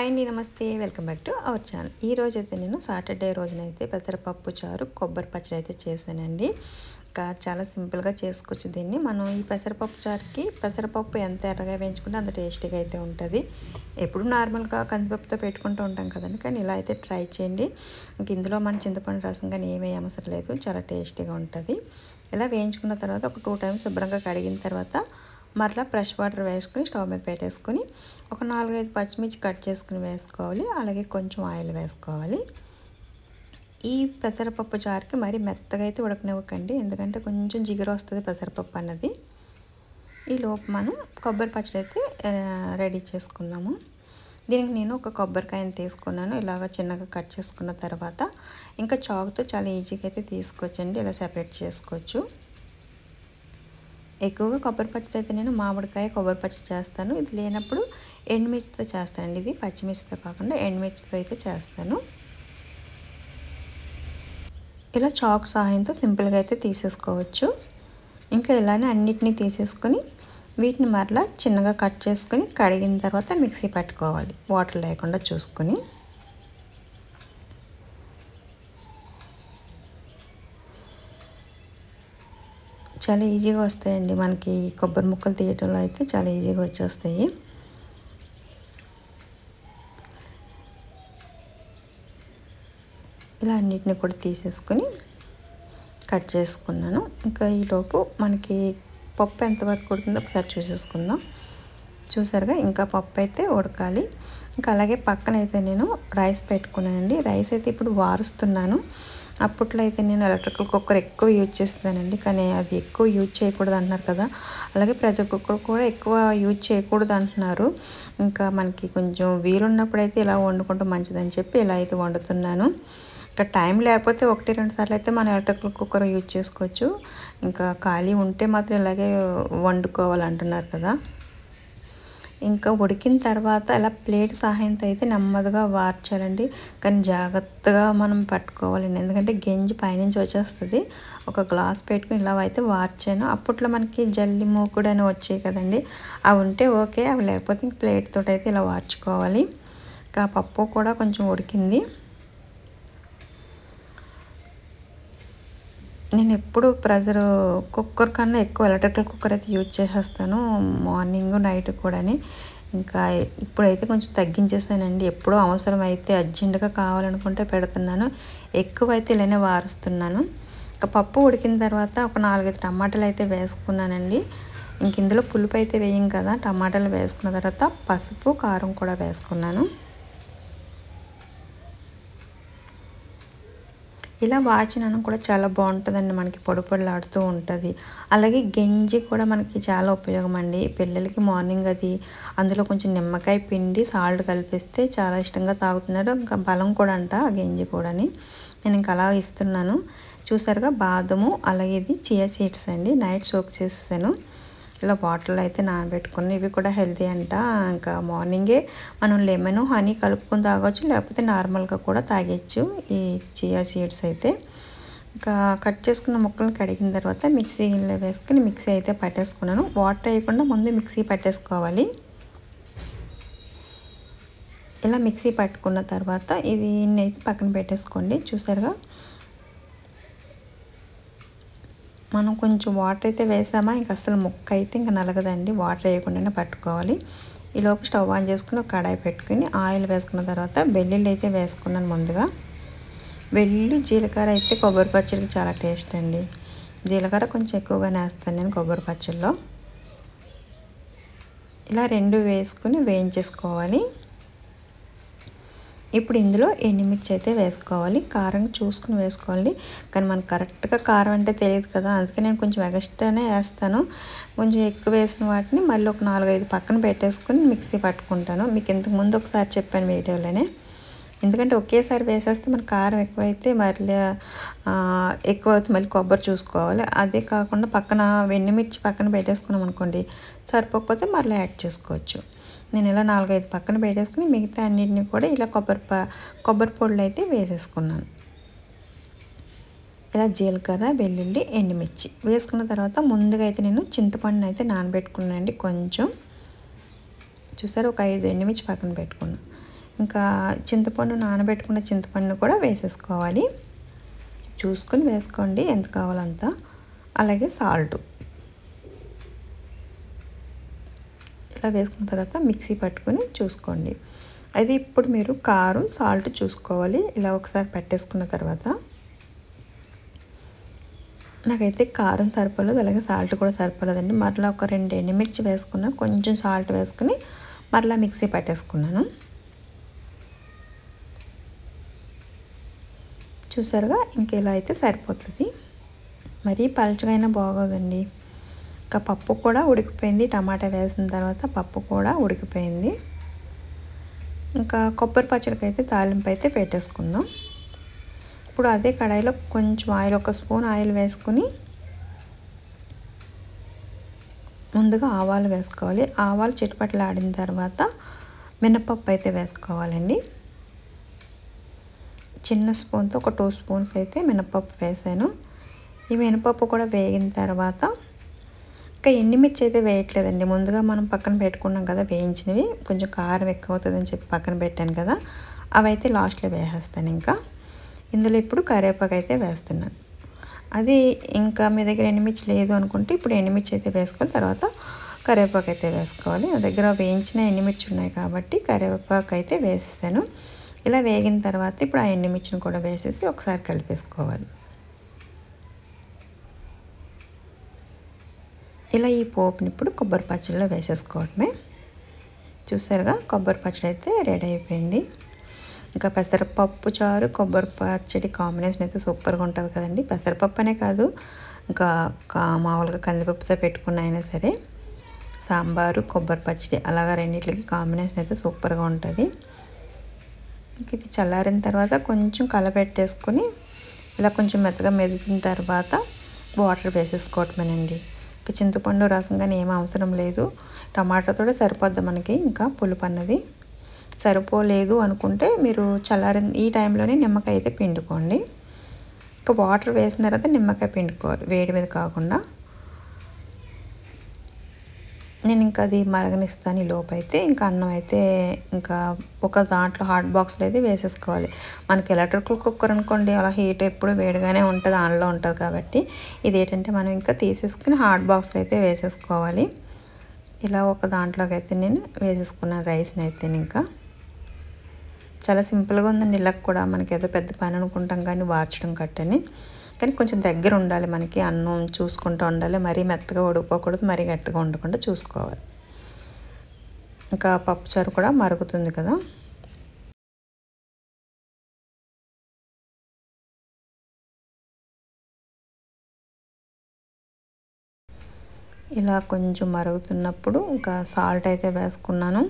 Hi అండి, నమస్తే. Welcome back to our channel. ఈ రోజు అయితే నేను సాటర్డే రోజునైతే పెసరపప్పు చారు కొబ్బరి పచ్చడి అయితే చేశానండి. ఇంకా చాలా సింపుల్గా చేసుకోవచ్చు దీన్ని. మనం ఈ పెసరపప్పు చారుకి పెసరపప్పు ఎంత ఎర్రగా వేయించుకుంటే అంత టేస్టీగా అయితే ఉంటుంది. ఎప్పుడు నార్మల్గా కందిపప్పుతో పెట్టుకుంటూ ఉంటాం కదండి, కానీ ఇలా అయితే ట్రై చేయండి. ఇంక ఇందులో మన చింతపండు రసం కానీ ఏమీ అవసరం లేదు, చాలా టేస్టీగా ఉంటుంది. ఇలా వేయించుకున్న తర్వాత ఒక 2 టైమ్స్ శుభ్రంగా కడిగిన తర్వాత మరలా ఫ్రెష్ వాటర్ వేసుకుని స్టవ్ మీద పెట్టేసుకుని ఒక 4-5 పచ్చిమిర్చి కట్ చేసుకుని వేసుకోవాలి. అలాగే కొంచెం ఆయిల్ వేసుకోవాలి. ఈ పెసరపప్పు చారుకి మరి మెత్తగా అయితే ఉడకనివ్వకండి, ఎందుకంటే కొంచెం జిగురు వస్తుంది పెసరపప్పు అన్నది. ఈ లోపు మనం కొబ్బరి పచ్చడి అయితే రెడీ చేసుకుందాము. దీనికి నేను ఒక కొబ్బరికాయని తీసుకున్నాను. ఇలాగ చిన్నగా కట్ చేసుకున్న తర్వాత ఇంకా చాకుతో చాలా ఈజీగా అయితే తీసుకోవచ్చండి, ఇలా సెపరేట్ చేసుకోవచ్చు. ఎక్కువగా కొబ్బరి పచ్చడి అయితే నేను మామిడికాయ కొబ్బరి పచ్చడి చేస్తాను. ఇది లేనప్పుడు ఎండుమిర్చితో చేస్తానండి. ఇది పచ్చిమిర్చితో కాకుండా ఎండుమిర్చితో అయితే చేస్తాను. ఇలా చాక్ సహాయంతో సింపుల్గా అయితే తీసేసుకోవచ్చు. ఇంకా ఇలానే అన్నిటినీ తీసేసుకొని వీటిని మరలా చిన్నగా కట్ చేసుకొని కడిగిన తర్వాత మిక్సీ పట్టుకోవాలి, వాటర్ లేకుండా చూసుకొని. చాలా ఈజీగా వస్తాయండి మనకి కొబ్బరి ముక్కలు తీయటంలో అయితే చాలా ఈజీగా వచ్చేస్తాయి. ఇలా అన్నిటిని కూడా తీసేసుకొని కట్ చేసుకున్నాను. ఇంకా ఈలోపు మనకి పప్పు ఎంతవరకు ఉడికిందో ఒకసారి చూసేసుకుందాం. చూసారుగా, ఇంకా పప్పు అయితే ఉడకాలి. ఇంకా అలాగే పక్కన అయితే నేను రైస్ పెట్టుకున్నానండి. రైస్ అయితే ఇప్పుడు వారుస్తున్నాను. అప్పట్లో అయితే నేను ఎలక్ట్రికల్ కుక్కర్ ఎక్కువ యూజ్ చేస్తానండి, కానీ అది ఎక్కువ యూజ్ చేయకూడదు అంటున్నారు కదా. అలాగే ప్రెషర్ కుక్కర్ కూడా ఎక్కువ యూజ్ చేయకూడదు అంటున్నారు. ఇంకా మనకి కొంచెం వీలున్నప్పుడైతే ఇలా వండుకుంటే మంచిదని చెప్పి ఇలా అయితే వండుతున్నాను. ఇంకా టైం లేకపోతే 1-2 సార్లు అయితే మన ఎలక్ట్రికల్ కుక్కర్ యూజ్ చేసుకోవచ్చు. ఇంకా ఖాళీ ఉంటే మాత్రం ఇలాగే వండుకోవాలంటున్నారు కదా. ఇంకా ఉడికిన తర్వాత ఇలా ప్లేట్ సహాయంతో అయితే నెమ్మదిగా వార్చాలండి, కానీ జాగ్రత్తగా మనం పట్టుకోవాలండి, ఎందుకంటే గెంజి పైనుంచి వచ్చేస్తుంది. ఒక గ్లాస్ పెట్టుకుని ఇలా అయితే వార్చాను. అప్పట్లో మనకి జల్లి మూకుడు అని వచ్చాయి కదండి, అవి ఉంటే ఓకే, అవి లేకపోతే ఇంక ప్లేట్ తోటి అయితే ఇలా వార్చుకోవాలి. ఇంకా పప్పు కూడా కొంచెం ఉడికింది. నేను ఎప్పుడు ప్రెషర్ కుక్కర్ కన్నా ఎక్కువ ఎలక్ట్రికల్ కుక్కర్ అయితే యూజ్ చేసేస్తాను, మార్నింగ్ నైట్ కూడాని. ఇంకా ఇప్పుడైతే కొంచెం తగ్గించేసానండి. ఎప్పుడో అవసరం అయితే అర్జెంటుగా కావాలనుకుంటే పెడుతున్నాను, ఎక్కువైతే ఇలానే వారుస్తున్నాను. ఇంకా పప్పు ఉడికిన తర్వాత ఒక 4-5 టమాటాలు అయితే వేసుకున్నానండి. ఇంక ఇందులో పులుపు అయితే వేయం కదా, టమాటాలు వేసుకున్న తర్వాత పసుపు కారం కూడా వేసుకున్నాను. ఇలా వాచినన్నం కూడా చాలా బాగుంటుందండి, మనకి పొడి పొడిలాడుతూ ఉంటుంది. అలాగే గంజి కూడా మనకి చాలా ఉపయోగం అండి. పిల్లలకి మార్నింగ్ అది అందులో కొంచెం నిమ్మకాయ పిండి సాల్ట్ కలిపిస్తే చాలా ఇష్టంగా తాగుతున్నారు. ఇంకా బలం కూడా అంట ఆ గంజి కూడాని. నేను ఇంకా అలా ఇస్తున్నాను. చూసారుగా, బాదము అలాగే ఇది చియా సీడ్స్ అండి, నైట్ సోక్ చేసేసాను. ఇలా వాటర్లో అయితే నానబెట్టుకుని, ఇవి కూడా హెల్తీ అంట. ఇంకా మార్నింగే మనం లెమన్ హనీ కలుపుకొని తాగొచ్చు, లేకపోతే నార్మల్గా కూడా తాగొచ్చు ఈ చియా సీడ్స్ అయితే. ఇంకా కట్ చేసుకున్న ముక్కలను కడిగిన తర్వాత మిక్సీ గిన్నెలో వేసుకుని మిక్సీ అయితే పట్టేసుకున్నాను. వాటర్ వేయకుండా ముందు మిక్సీ పట్టేసుకోవాలి. ఇలా మిక్సీ పట్టుకున్న తర్వాత ఇది అయితే పక్కన పెట్టేసుకోండి. చూసారుగా, మనం కొంచెం వాటర్ అయితే వేసామా ఇంక అసలు ముక్క అయితే ఇంకా నలగదండి, వాటర్ వేయకుండానే పట్టుకోవాలి. ఈలోపు స్టవ్ ఆన్ చేసుకుని ఒక కడాయి పెట్టుకుని ఆయిల్ వేసుకున్న తర్వాత వెల్లుల్లి అయితే వేసుకున్నాను. ముందుగా వెల్లుల్లి జీలకర్ర అయితే కొబ్బరి పచ్చడికి చాలా టేస్ట్ అండి. జీలకర్ర కొంచెం ఎక్కువగానే వేస్తాను నేను కొబ్బరి పచ్చడిలో. ఇలా 2 వేసుకుని వేయించేసుకోవాలి. ఇప్పుడు ఇందులో ఎండుమిర్చి అయితే వేసుకోవాలి. కారం చూసుకుని వేసుకోవాలి, కానీ మనకు కరెక్ట్గా కారం అంటే తెలియదు కదా, అందుకే నేను కొంచెం ఎగస్ట్రానే వేస్తాను. కొంచెం ఎక్కువ వేసిన వాటిని మళ్ళీ ఒక 4-5 పక్కన పెట్టేసుకుని మిక్సీ పట్టుకుంటాను. మీకు ఇంతకు ముందు ఒకసారి చెప్పాను వీడియోలోనే, ఎందుకంటే ఒకేసారి వేసేస్తే మన కారం ఎక్కువైతే మళ్ళీ ఎక్కువ అవుతుంది, మళ్ళీ కొబ్బరి చూసుకోవాలి. అదే కాకుండా పక్కన ఎండుమిర్చి పక్కన పెట్టేసుకున్నాం అనుకోండి, సరిపోకపోతే మళ్ళీ యాడ్ చేసుకోవచ్చు. నేను ఇలా 4-5 పక్కన పెట్టేసుకుని మిగతా అన్నిటిని కూడా ఇలా కొబ్బరి పొడులు అయితే వేసేసుకున్నాను. ఇలా జీలకర్ర, వెల్లుల్లి, ఎండుమిర్చి వేసుకున్న తర్వాత ముందుగా అయితే నేను చింతపండుని అయితే నానబెట్టుకున్నానండి కొంచెం. చూసారు, ఒక 5 ఎండుమిర్చి పక్కన పెట్టుకున్నాను. ఇంకా చింతపండు నానబెట్టుకున్న చింతపండు కూడా వేసేసుకోవాలి. చూసుకొని వేసుకోండి ఎంత కావాలంత. అలాగే సాల్ట్ ఇలా వేసుకున్న తర్వాత మిక్సీ పట్టుకొని చూసుకోండి. అది ఇప్పుడు మీరు కారం సాల్ట్ చూసుకోవాలి. ఇలా ఒకసారి పెట్టేసుకున్న తర్వాత నాకైతే కారం సరిపోలేదు, అలాగే సాల్ట్ కూడా సరిపోలేదండి. మరలా ఒక 2 ఎండుమిర్చి వేసుకున్నాను, కొంచెం సాల్ట్ వేసుకుని మరలా మిక్సీ పట్టేసుకున్నాను. చూసారుగా, ఇంక ఇలా అయితే సరిపోతుంది. మరీ పలచగైనా బాగోదండి. ఇంకా పప్పు కూడా ఉడికిపోయింది. టమాటా వేసిన తర్వాత పప్పు కూడా ఉడికిపోయింది. ఇంకా కొబ్బరి పచ్చడికి అయితే తాలింపు అయితే పెట్టేసుకుందాం. ఇప్పుడు అదే కడాయిలో కొంచెం ఆయిల్, 1 స్పూన్ ఆయిల్ వేసుకుని ముందుగా ఆవాలు వేసుకోవాలి. ఆవాలు చిటపటలాడిన తర్వాత మినపప్పు అయితే వేసుకోవాలండి. చిన్న స్పూన్తో ఒక 2 స్పూన్స్ అయితే మినపప్పు వేసాను. ఈ మినపప్పు కూడా వేగిన తర్వాత ఇంకా ఎండుమిర్చి అయితే వేయట్లేదండి. ముందుగా మనం పక్కన పెట్టుకున్నాం కదా వేయించినవి, కొంచెం కారం ఎక్కువ అవుతుందని చెప్పి పక్కన పెట్టాను కదా, అవైతే లాస్ట్లో వేసేస్తాను. ఇంకా ఇందులో ఇప్పుడు కరివేపాకు అయితే వేస్తున్నాను. అది ఇంకా మీ దగ్గర ఎండుమిర్చి లేదు అనుకుంటే ఇప్పుడు ఎండుమిర్చి అయితే వేసుకొని తర్వాత కరివేపాకు అయితే వేసుకోవాలి. నా దగ్గర వేయించిన ఎండుమిర్చి ఉన్నాయి కాబట్టి కరివేపాకు అయితే వేస్తాను. ఇలా వేగిన తర్వాత ఇప్పుడు ఆ ఎండుమిర్చిని కూడా వేసేసి ఒకసారి కలిపేసుకోవాలి. ఇలా ఈ పోపుని ఇప్పుడు కొబ్బరి పచ్చడిలో వేసేసుకోవడమే. చూసారుగా, కొబ్బరి పచ్చడి అయితే రెడీ అయిపోయింది. ఇంకా పెసరపప్పు చారు కొబ్బరి పచ్చడి కాంబినేషన్ అయితే సూపర్గా ఉంటుంది కదండి. పెసరపప్పు అనే కాదు, ఇంకా మామూలుగా కందిపప్పుతో పెట్టుకున్న అయినా సరే, సాంబారు కొబ్బరి పచ్చడి అలాగా రెండింటికి కాంబినేషన్ అయితే సూపర్గా ఉంటుంది. ఇది చల్లారిన తర్వాత కొంచెం కలపెట్టేసుకుని ఇలా కొంచెం మెత్తగా మెదిగిన తర్వాత వాటర్ వేసేసుకోవటమేనండి. ఇంకా చింతపండు రసం కానీ ఏం అవసరం లేదు. టమాటాతో సరిపోద్ది మనకి. ఇంకా పులుపు అన్నది సరిపోలేదు అనుకుంటే మీరు చల్లారిన ఈ టైంలోనే నిమ్మకాయ అయితే పిండుకోండి. ఇంకా వాటర్ వేసిన తర్వాత నిమ్మకాయ పిండుకోవాలి, వేడి మీద కాకుండా. నేను ఇంకా అది మరగనిస్తాను. ఈ లోపు అయితే ఇంకా అన్నం అయితే ఇంకా ఒక దాంట్లో హాట్ బాక్స్లో అయితే వేసేసుకోవాలి. మనకి ఎలక్ట్రికల్ కుక్కర్ అనుకోండి, అలా హీట్ ఎప్పుడు వేడిగానే ఉంటుంది, ఆన్లో ఉంటుంది కాబట్టి ఇది ఏంటంటే మనం ఇంకా తీసేసుకుని హాట్ బాక్స్లో అయితే వేసేసుకోవాలి. ఇలా ఒక దాంట్లోకి అయితే నేను వేసేసుకున్నాను రైస్ని అయితే. ఇంకా చాలా సింపుల్గా ఉందండి. ఇలా కూడా మనకి ఏదో పెద్ద పని అనుకుంటాం కానీ వార్చడం కట్టని, కానీ కొంచెం దగ్గర ఉండాలి మనకి. అన్నం చూసుకుంటూ ఉండాలి, మరీ మెత్తగా ఉడికిపోకూడదు, మరీ గట్టిగా ఉండకుండా చూసుకోవాలి. ఇంకా పప్పుచారు కూడా మరుగుతుంది కదా. ఇలా కొంచెం మరుగుతున్నప్పుడు ఇంకా సాల్ట్ అయితే వేసుకున్నాను,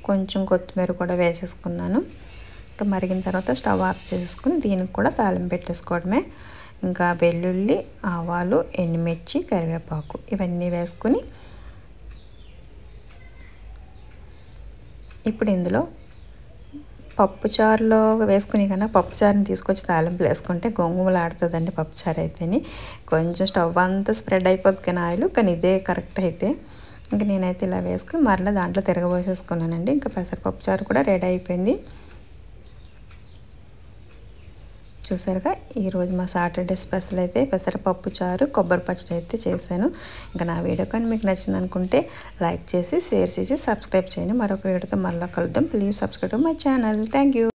కొంచెం కొత్తిమీర కూడా వేసేసుకున్నాను. ఇంకా మరిగిన తర్వాత స్టవ్ ఆఫ్ చేసుకుని దీనికి కూడా తాలింపు పెట్టేసుకోవడమే. ఇంకా వెల్లుల్లి, ఆవాలు, ఎండుమిర్చి, కరివేపాకు ఇవన్నీ వేసుకుని ఇప్పుడు ఇందులో పప్పుచారులో వేసుకుని కన్నా పప్పుచారుని తీసుకొచ్చి తాలింపులు వేసుకుంటే గొంగుమలాడుతుందండి పప్పుచారు అయితేని. కొంచెం స్టవ్ అంతా స్ప్రెడ్ అయిపోద్ది కానీ ఆయిల్, కానీ ఇదే కరెక్ట్ అయితే. ఇంకా నేనైతే ఇలా వేసుకుని మరలా దాంట్లో తిరగబోసేసుకున్నానండి. ఇంకా పెసరపప్పుచారు కూడా రెడీ అయిపోయింది. చూసారుగా, ఈరోజు మా సాటర్డే స్పెషల్ అయితే పెసరపప్పు చారు కొబ్బరి పచ్చడి అయితే చేశాను. ఇంకా నా వీడియో కానీ మీకు నచ్చింది అనుకుంటే లైక్ చేసి, షేర్ చేసి, సబ్స్క్రైబ్ చేయండి. మరొక వీడియోతో మళ్ళీ కలుద్దాం. Please subscribe to my channel. Thank you.